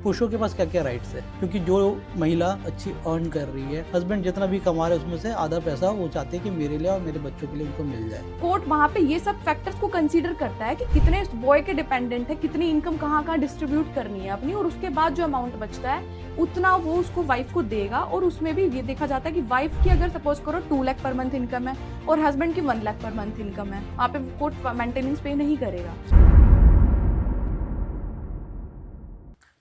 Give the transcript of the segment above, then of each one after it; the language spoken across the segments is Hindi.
पुरुषों के पास क्या क्या राइट्स है, क्योंकि जो महिला अच्छी अर्न कर रही है, हस्बैंड जितना भी कमा रहे हैं उसमें से आधा पैसा वो चाहते हैं कि मेरे लिए और मेरे बच्चों के लिए उनको मिल जाए। कोर्ट वहाँ पे ये सब फैक्टर्स को कंसीडर करता है कि कितने बॉय के डिपेंडेंट है, कितनी इनकम कहाँ डिस्ट्रीब्यूट करनी है अपनी, और उसके बाद जो अमाउंट बचता है उतना वो उसको वाइफ को देगा। और उसमें भी ये देखा जाता है कि वाइफ की अगर सपोज करो 2 लाख पर मंथ इनकम है और हस्बैंड की 1 लाख पर मंथ इनकम है, वहाँ पे कोर्ट मेंटेनेंस पे नहीं करेगा।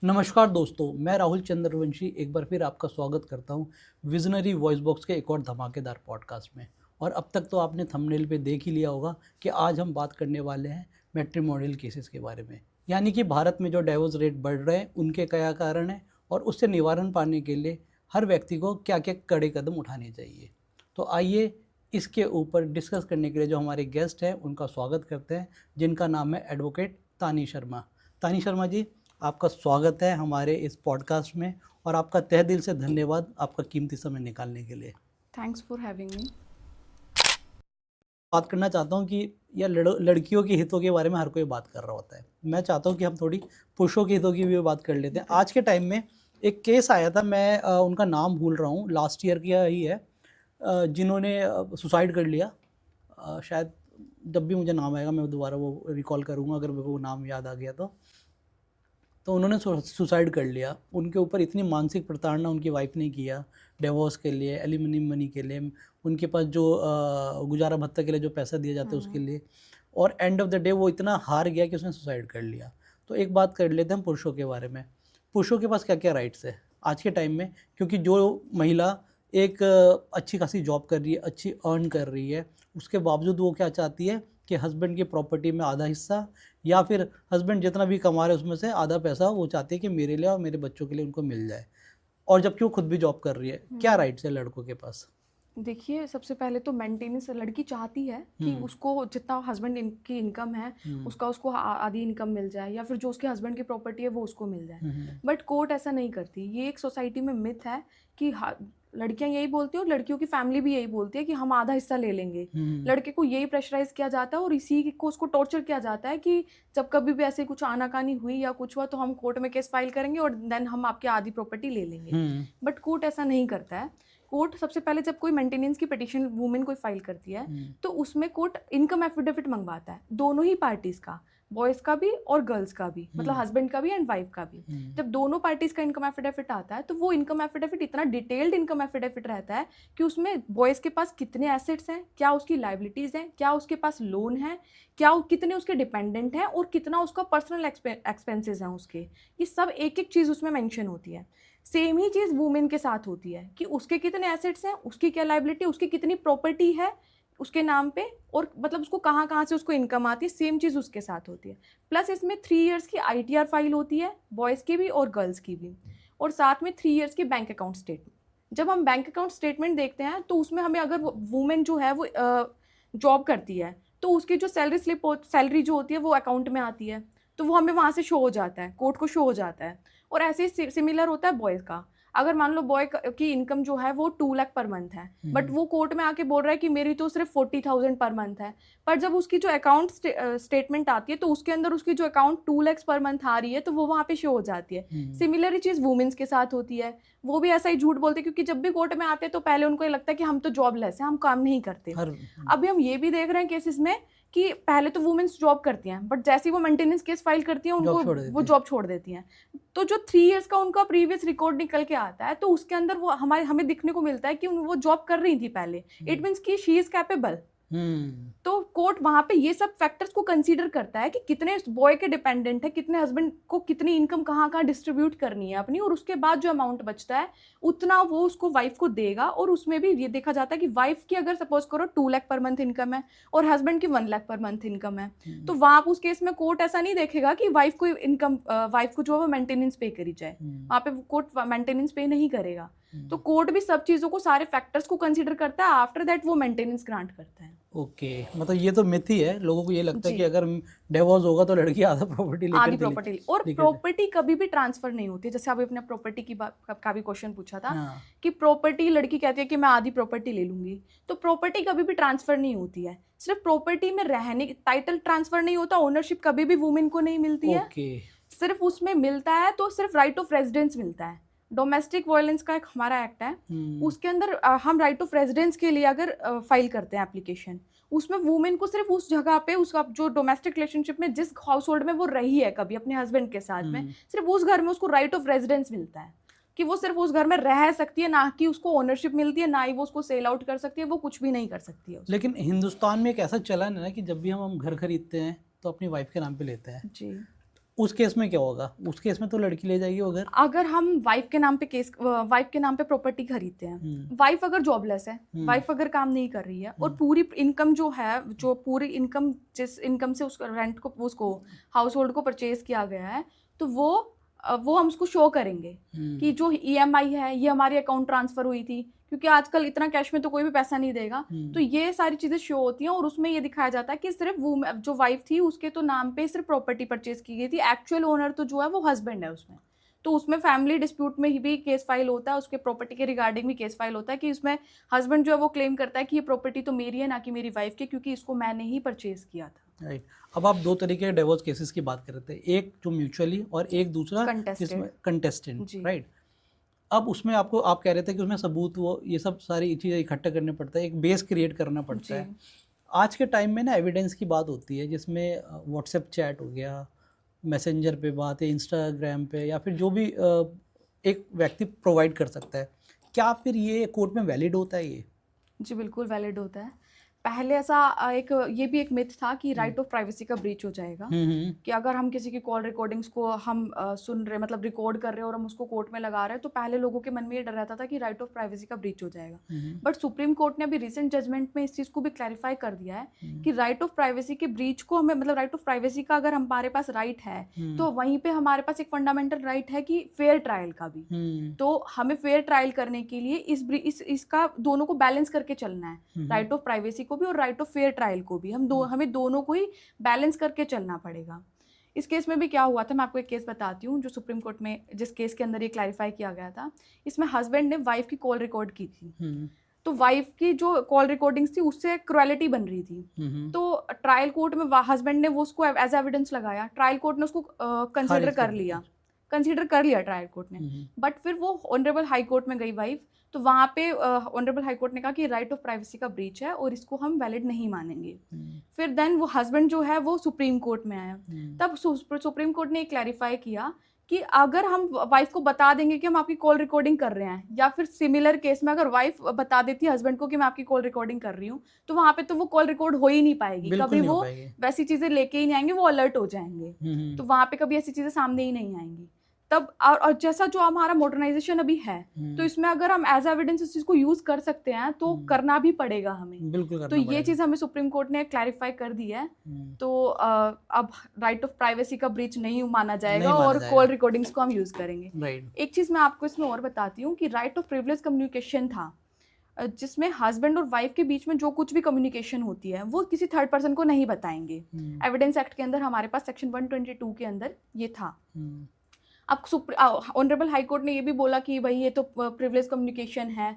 नमस्कार दोस्तों, मैं राहुल चंद्रवंशी एक बार फिर आपका स्वागत करता हूं विजनरी वॉइस बॉक्स के एक और धमाकेदार पॉडकास्ट में। और अब तक तो आपने थंबनेल पे देख ही लिया होगा कि आज हम बात करने वाले हैं मैट्रिमोनियल केसेस के बारे में, यानी कि भारत में जो डाइवोर्स रेट बढ़ रहे हैं उनके क्या कारण हैं और उससे निवारण पाने के लिए हर व्यक्ति को क्या क्या कड़े कदम उठाने चाहिए। तो आइए इसके ऊपर डिस्कस करने के लिए जो हमारे गेस्ट हैं उनका स्वागत करते हैं, जिनका नाम है एडवोकेट तानी शर्मा। तानी शर्मा जी, आपका स्वागत है हमारे इस पॉडकास्ट में और आपका तहे दिल से धन्यवाद आपका कीमती समय निकालने के लिए। Thanks for having me. बात करना चाहता हूँ कि यह लड़कियों के हितों के बारे में हर कोई बात कर रहा होता है। मैं चाहता हूँ कि हम थोड़ी पुरुषों के हितों की भी बात कर लेते हैं। आज के टाइम में एक केस आया था, मैं उनका नाम भूल रहा हूँ, लास्ट ईयर की ही है, जिन्होंने सुसाइड कर लिया। शायद जब भी मुझे नाम आएगा मैं दोबारा वो रिकॉल करूँगा, अगर मेरे को नाम याद आ गया तो उन्होंने सुसाइड कर लिया। उनके ऊपर इतनी मानसिक प्रताड़ना उनकी वाइफ ने किया, डिवोर्स के लिए, एलिमनी मनी के लिए, उनके पास जो गुजारा भत्ता के लिए जो पैसा दिया जाता है उसके लिए, और एंड ऑफ द डे वो इतना हार गया कि उसने सुसाइड कर लिया। तो एक बात कर लेते हैं पुरुषों के बारे में। पुरुषों के पास क्या क्या राइट्स है आज के टाइम में, क्योंकि जो महिला एक अच्छी खासी जॉब कर रही है, अच्छी अर्न कर रही है, उसके बावजूद वो क्या चाहती है कि हस्बैंड की प्रॉपर्टी में आधा हिस्सा, या फिर हस्बैंड जितना भी कमा रहे हैं उसमें से आधा पैसा वो चाहते हैं कि मेरे लिए और मेरे बच्चों के लिए उनको मिल जाए, और जबकि वो खुद भी जॉब कर रही है। क्या राइट्स है लड़कों के पास? देखिए, सबसे पहले तो मेंटेनेंस लड़की चाहती है कि उसको जितना हस्बैंड की इनकम है उसको आधी इनकम मिल जाए, या फिर जो उसके हस्बैंड की प्रॉपर्टी है वो उसको मिल जाए। बट कोर्ट ऐसा नहीं करती। ये एक सोसाइटी में मिथ है कि लड़कियां यही बोलती हैं और लड़कियों की फैमिली भी यही बोलती है कि हम आधा हिस्सा ले लेंगे। लड़के को यही प्रेशराइज किया जाता है और इसी को उसको टॉर्चर किया जाता है कि जब कभी भी ऐसे कुछ आनाकानी हुई या कुछ हुआ तो हम कोर्ट में केस फाइल करेंगे और देन हम आपकी आधी प्रॉपर्टी ले लेंगे। बट कोर्ट ऐसा नहीं करता है। कोर्ट सबसे पहले जब कोई मेंटेनेंस की पिटीशन वुमेन कोई फाइल करती है तो उसमें कोर्ट इनकम एफिडेविट मंगवाता है, दोनों ही पार्टीज का, बॉयज का भी और गर्ल्स का भी, मतलब हस्बैंड का भी एंड वाइफ का भी। जब दोनों पार्टीज का इनकम एफिडेविट आता है तो वो इनकम एफिडेविट इतना डिटेल्ड इनकम एफिडेविट रहता है कि उसमें बॉयज के पास कितने एसेट्स हैं, क्या उसकी लाइबिलिटीज हैं, क्या उसके पास लोन है, क्या कितने उसके डिपेंडेंट हैं और कितना उसका पर्सनल एक्सपेंसेस हैं उसके, ये सब एक एक चीज़ उसमें मेंशन होती है। सेम ही चीज़ वुमेन के साथ होती है कि उसके कितने एसेट्स हैं, उसकी क्या लाइबिलिटी, उसकी कितनी प्रॉपर्टी है उसके नाम पे, और मतलब उसको कहाँ से उसको इनकम आती है, सेम चीज़ उसके साथ होती है। प्लस इसमें 3 इयर्स की ITR फाइल होती है, बॉयज़ की भी और गर्ल्स की भी, और साथ में 3 इयर्स की बैंक अकाउंट स्टेटमेंट। जब हम बैंक अकाउंट स्टेटमेंट देखते हैं तो उसमें हमें, अगर वुमेन जो है वो जॉब करती है तो उसकी जो सैलरी जो होती है वो अकाउंट में आती है, तो वो हमें वहाँ से शो हो जाता है, कोर्ट को शो हो जाता है। और ऐसे ही सिमिलर होता है बॉयज़ का। अगर मान लो बॉय की इनकम जो है वो 2 लाख पर मंथ है, बट वो कोर्ट में आके बोल रहा है कि मेरी तो सिर्फ 40,000 पर मंथ है, पर जब उसकी जो अकाउंट स्टेटमेंट आती है तो उसके अंदर उसकी जो अकाउंट 2 लाख पर मंथ आ रही है तो वो वहाँ पे शो हो जाती है। सिमिलर ही चीज़ वुमेन्स के साथ होती है, वो भी ऐसा ही झूठ बोलते हैं, क्योंकि जब भी कोर्ट में आते हैं तो पहले उनको ये लगता है कि हम तो जॉबलेस हैं, हम काम नहीं करते। अभी हम ये भी देख रहे हैं केसेस में कि पहले तो वुमेन्स जॉब करती हैं, बट जैसे ही वो मेंटेनेंस केस फाइल करती हैं उनको वो जॉब छोड़ देती हैं। तो जो 3 इयर्स का उनका प्रीवियस रिकॉर्ड निकल के आता है तो उसके अंदर वो हमें दिखने को मिलता है कि वो जॉब कर रही थी पहले। इट मीन्स कि शी इज कैपेबल। तो कोर्ट वहां पे ये सब फैक्टर्स को कंसीडर करता है कि कितने बॉय के डिपेंडेंट है, कितने हस्बैंड को कितनी इनकम कहाँ डिस्ट्रीब्यूट करनी है अपनी, और उसके बाद जो अमाउंट बचता है उतना वो उसको वाइफ को देगा। और उसमें भी ये देखा जाता है कि वाइफ की अगर सपोज करो 2 लाख पर मंथ इनकम है और हस्बैंड की 1 लाख पर मंथ इनकम है, तो वहां उस केस में कोर्ट ऐसा नहीं देखेगा कि वाइफ को जो है वो मेंटेनेंस पे करी जाए, वहां पे कोर्ट मेंटेनेंस पे नहीं करेगा। तो कोर्ट भी सब चीजों को, सारे फैक्टर्स को कंसीडर करता है, आफ्टर दैट वो मेंटेनेंस ग्रांट करता है। ओके, मतलब ये तो मिथ ही है, लोगों को ये लगता है कि अगर डिवोर्स होगा तो लड़की आधा प्रॉपर्टी लेकर आधी प्रॉपर्टी, और प्रॉपर्टी कभी भी ट्रांसफर नहीं होती। जैसे अभी अपने प्रॉपर्टी की बात का भी क्वेश्चन पूछा था कि प्रॉपर्टी, लड़की कहती है कि मैं आधी प्रॉपर्टी ले लूंगी, तो प्रॉपर्टी कभी भी ट्रांसफर नहीं होती है। सिर्फ प्रॉपर्टी में रहने, टाइटल ट्रांसफर नहीं होता, ओनरशिप कभी भी वुमेन को नहीं मिलती है। सिर्फ उसमें मिलता है तो सिर्फ राइट ऑफ रेजिडेंस मिलता है। डोमेस्टिक वायलेंस का एक हमारा एक्ट है, उसके अंदर हम राइट ऑफ रेजिडेंस के लिए अगर फाइल करते हैं एप्लीकेशन, उसमें वुमेन को सिर्फ उस जगह पे उसका जो डोमेस्टिक रिलेशनशिप में जिस हाउस होल्ड में वो रही है कभी अपने हस्बैंड के साथ में, सिर्फ उस घर में उसको राइट ऑफ रेजिडेंस मिलता है कि वो सिर्फ उस घर में रह सकती है, ना कि उसको ओनरशिप मिलती है, ना ही वो उसको सेल आउट कर सकती है, वो कुछ भी नहीं कर सकती है। लेकिन हिंदुस्तान में एक ऐसा चलन है ना कि जब भी हम घर खरीदते हैं तो अपनी वाइफ के नाम पे लेते हैं जी। उस केस में क्या होगा? उस केस में तो लड़की ले जाएगी वो घर। अगर हम वाइफ के नाम पे प्रॉपर्टी खरीदते हैं, वाइफ अगर जॉबलेस है, वाइफ अगर काम नहीं कर रही है और पूरी इनकम जो है, जो पूरी इनकम जिस इनकम से उसका रेंट को उसको हाउस होल्ड को परचेज किया गया है, तो वो हम उसको शो करेंगे कि जो EMI है ये हमारी अकाउंट ट्रांसफर हुई थी, क्योंकि आजकल इतना कैश में तो कोई भी पैसा नहीं देगा, तो ये सारी चीजें शो होती हैं और उसमें ये दिखाया जाता है कि सिर्फ वो जो वाइफ थी उसके तो नाम पे सिर्फ प्रॉपर्टी परचेज की गई थी, एक्चुअल ओनर तो जो है वो हस्बैंड है उसमें। तो उसमें फैमिली डिस्प्यूट में ही भी केस फाइल होता है, उसके प्रॉपर्टी के रिगार्डिंग भी केस फाइल होता है कि उसमें हस्बैंड जो है वो क्लेम करता है कि ये प्रॉपर्टी तो मेरी है ना कि मेरी वाइफ की, क्योंकि इसको मैंने ही परचेज किया था। राइट। अब आप दो तरीके के डिवोर्स केसेस की बात कर रहे थे, एक जो म्यूचुअली और एक दूसरा जिसमें कंटेस्टेंट, राइट। अब उसमें आपको आप कह रहे थे कि उसमें सबूत वो ये सब सारी चीज़ें इकट्ठा करने पड़ता है, एक बेस क्रिएट करना पड़ता है। आज के टाइम में ना एविडेंस की बात होती है, जिसमें व्हाट्सएप चैट हो गया, मैसेंजर पे बात है, इंस्टाग्राम पे, या फिर जो भी एक व्यक्ति प्रोवाइड कर सकता है, क्या फिर ये कोर्ट में वैलिड होता है ये? जी बिल्कुल वैलिड होता है। पहले ऐसा ये भी एक मिथ था कि राइट ऑफ प्राइवेसी का ब्रीच हो जाएगा, कि अगर हम किसी की कॉल रिकॉर्डिंग्स को हम सुन रहे, मतलब रिकॉर्ड कर रहे हैं और हम उसको कोर्ट में लगा रहे हैं, तो पहले लोगों के मन में ये डर रहता था कि राइट ऑफ प्राइवेसी का ब्रीच हो जाएगा। बट सुप्रीम कोर्ट ने अभी रिसेंट जजमेंट में इस चीज़ को भी क्लैरिफाई कर दिया है कि राइट ऑफ प्राइवेसी के ब्रीच को हमें, मतलब राइट ऑफ प्राइवेसी का अगर हमारे पास राइट है तो वहीं पर हमारे पास एक फंडामेंटल राइट है कि फेयर ट्रायल का भी। तो हमें फेयर ट्रायल करने के लिए इसका दोनों को बैलेंस करके चलना है, राइट ऑफ प्राइवेसी को भी और राइट ऑफ फेयर ट्रायल को भी। हमें दोनों को ही बैलेंस करके चलना पड़ेगा। इस केस में भी क्या हुआ था, मैं आपको एक केस बताती हूँ जो सुप्रीम कोर्ट में, जिस केस के अंदर ये क्लैरिफाई किया गया था। इसमें हस्बैंड ने वाइफ की कॉल रिकॉर्ड की थी, तो वाइफ की जो कॉल रिकॉर्डिंग्स थी उससे क्रुएलिटी बन रही थी, तो ट्रायल कोर्ट में हस्बैंड ने वो उसको एज एविडेंस लगाया, ट्रायल कोर्ट ने उसको कंसिडर कर लिया ट्रायल कोर्ट ने। बट फिर वो ऑनरेबल हाई कोर्ट में गई वाइफ, तो वहाँ पे ऑनरेबल हाई कोर्ट ने कहा कि राइट ऑफ प्राइवेसी का ब्रीच है और इसको हम वैलिड नहीं मानेंगे। फिर देन वो हस्बैंड जो है वो सुप्रीम कोर्ट में आया, तब सुप्रीम कोर्ट ने क्लैरिफाई किया कि अगर हम वाइफ को बता देंगे कि हम आपकी कॉल रिकॉर्डिंग कर रहे हैं, या फिर सिमिलर केस में अगर वाइफ बता देती है हस्बैंड को कि मैं आपकी कॉल रिकॉर्डिंग कर रही हूँ, तो वहाँ पे तो वो कॉल रिकॉर्ड हो ही नहीं पाएगी, कभी वो वैसी चीजें लेके ही नहीं आएंगे, वो अलर्ट हो जाएंगे, तो वहाँ पे कभी ऐसी चीजें सामने ही नहीं आएंगी। तब और जैसा जो हमारा मॉडर्नाइजेशन अभी है, तो इसमें अगर हम एज एविडेंस इस चीज को यूज कर सकते हैं तो करना भी पड़ेगा हमें, बिल्कुल तो ये चीज हमें सुप्रीम कोर्ट ने क्लैरिफाई कर दी है। तो अब राइट ऑफ प्राइवेसी का ब्रीच नहीं माना जाएगा और कॉल रिकॉर्डिंग्स को हम यूज करेंगे। एक चीज मैं आपको इसमें और बताती हूँ कि राइट ऑफ प्रिविलेज कम्युनिकेशन था, जिसमें हस्बैंड और वाइफ के बीच में जो कुछ भी कम्युनिकेशन होती है वो किसी थर्ड पर्सन को नहीं बताएंगे। एविडेंस एक्ट के अंदर हमारे पास सेक्शन 122 के अंदर ये था। अब ऑनरेबल हाई कोर्ट ने ये भी बोला कि भाई ये तो प्रिविलेज कम्युनिकेशन है,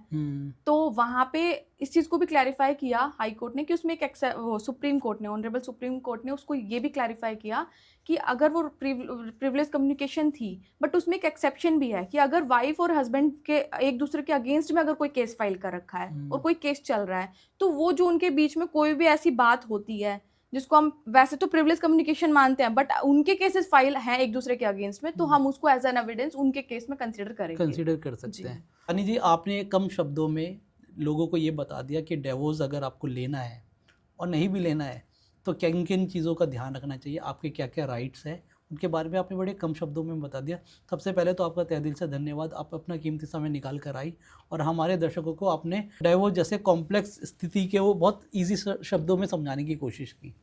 तो वहाँ पे इस चीज़ को भी क्लैरिफाई किया हाई कोर्ट ने कि उसमें एक सुप्रीम कोर्ट ने, ऑनरेबल सुप्रीम कोर्ट ने उसको ये भी क्लैरिफाई किया कि अगर वो प्रिविलेज कम्युनिकेशन थी बट उसमें एक एक्सेप्शन भी है कि अगर वाइफ और हस्बैंड के एक दूसरे के अगेंस्ट में अगर कोई केस फाइल कर रखा है और कोई केस चल रहा है, तो वो जो उनके बीच में कोई भी ऐसी बात होती है जिसको हम वैसे तो प्रिविलेज कम्युनिकेशन मानते हैं, बट उनके केसेस फाइल हैं एक दूसरे के अगेंस्ट में, तो हम उसको एज एन एविडेंस उनके केस में कंसीडर कर सकते हैं। अनी जी, आपने कम शब्दों में लोगों को ये बता दिया कि डिवोर्स अगर आपको लेना है और नहीं भी लेना है तो किन किन चीज़ों का ध्यान रखना चाहिए, आपके क्या क्या राइट्स हैं, उनके बारे में आपने बड़े कम शब्दों में बता दिया। सबसे पहले तो आपका तहे दिल से धन्यवाद, आप अपना कीमती समय निकाल कर आई और हमारे दर्शकों को आपने डिवोर्स जैसे कॉम्प्लेक्स स्थिति के वो बहुत ईजी शब्दों में समझाने की कोशिश की।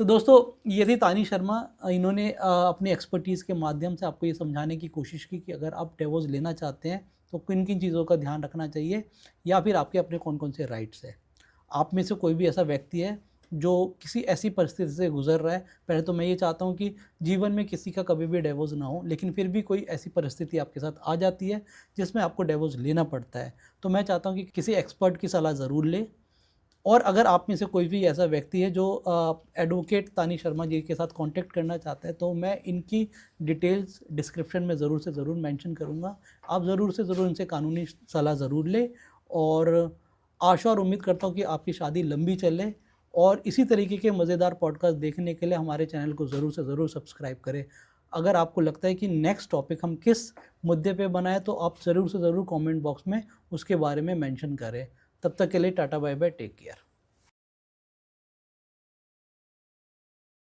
तो दोस्तों, ये थी तानी शर्मा। इन्होंने अपनी एक्सपर्टीज़ के माध्यम से आपको ये समझाने की कोशिश की कि अगर आप डिवोर्स लेना चाहते हैं तो किन किन चीज़ों का ध्यान रखना चाहिए, या फिर आपके अपने कौन कौन से राइट्स हैं। आप में से कोई भी ऐसा व्यक्ति है जो किसी ऐसी परिस्थिति से गुजर रहा है, पहले तो मैं ये चाहता हूँ कि जीवन में किसी का कभी भी डिवोर्स ना हो, लेकिन फिर भी कोई ऐसी परिस्थिति आपके साथ आ जाती है जिसमें आपको डिवोर्स लेना पड़ता है, तो मैं चाहता हूँ कि किसी एक्सपर्ट की सलाह ज़रूर लें। और अगर आप में से कोई भी ऐसा व्यक्ति है जो एडवोकेट तानी शर्मा जी के साथ कांटेक्ट करना चाहता है, तो मैं इनकी डिटेल्स डिस्क्रिप्शन में ज़रूर से ज़रूर मेंशन करूँगा। आप ज़रूर से ज़रूर इनसे कानूनी सलाह ज़रूर लें, और आशा और उम्मीद करता हूँ कि आपकी शादी लंबी चले। और इसी तरीके के मज़ेदार पॉडकास्ट देखने के लिए हमारे चैनल को ज़रूर से ज़रूर सब्सक्राइब करें। अगर आपको लगता है कि नेक्स्ट टॉपिक हम किस मुद्दे पे बनाएं, तो आप ज़रूर से ज़रूर कमेंट बॉक्स में उसके बारे में मेंशन करें। तब तक के लिए tata bye bye, take care.